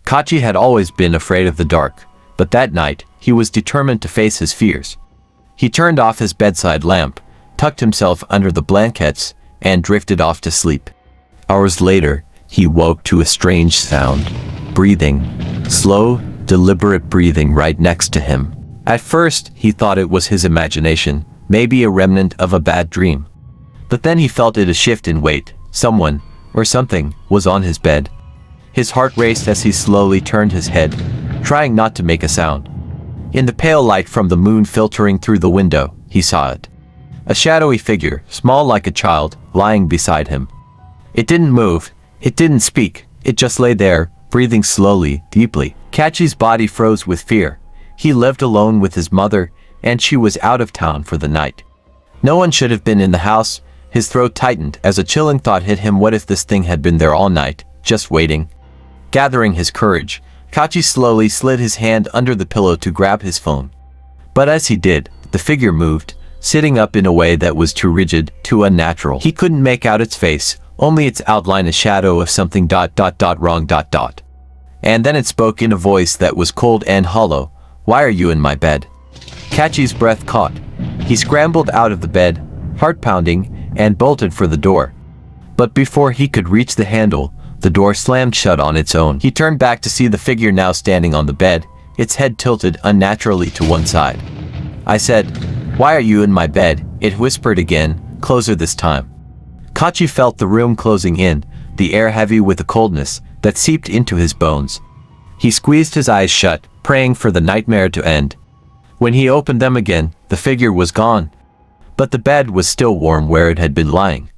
Kachi had always been afraid of the dark, but that night, he was determined to face his fears. He turned off his bedside lamp, tucked himself under the blankets, and drifted off to sleep. Hours later, he woke to a strange sound. Breathing. Slow, deliberate breathing right next to him. At first, he thought it was his imagination, maybe a remnant of a bad dream. But then he felt it a shift in weight. Someone, or something, was on his bed. His heart raced as he slowly turned his head, trying not to make a sound. In the pale light from the moon filtering through the window, he saw it. A shadowy figure, small like a child, lying beside him. It didn't move, it didn't speak, it just lay there, breathing slowly, deeply. Kachi's body froze with fear. He lived alone with his mother, and she was out of town for the night. No one should have been in the house. His throat tightened as a chilling thought hit him. What if this thing had been there all night, just waiting? Gathering his courage, Kachi slowly slid his hand under the pillow to grab his phone. But as he did, the figure moved, sitting up in a way that was too rigid, too unnatural. He couldn't make out its face, only its outline, a shadow of something wrong. And then it spoke in a voice that was cold and hollow. "Why are you in my bed?" Kachi's breath caught. He scrambled out of the bed, heart pounding, and bolted for the door. But before he could reach the handle, the door slammed shut on its own. He turned back to see the figure now standing on the bed, its head tilted unnaturally to one side. "I said, why are you in my bed?" it whispered again, closer this time. Kachi felt the room closing in, the air heavy with a coldness that seeped into his bones. He squeezed his eyes shut, praying for the nightmare to end. When he opened them again, the figure was gone. But the bed was still warm where it had been lying.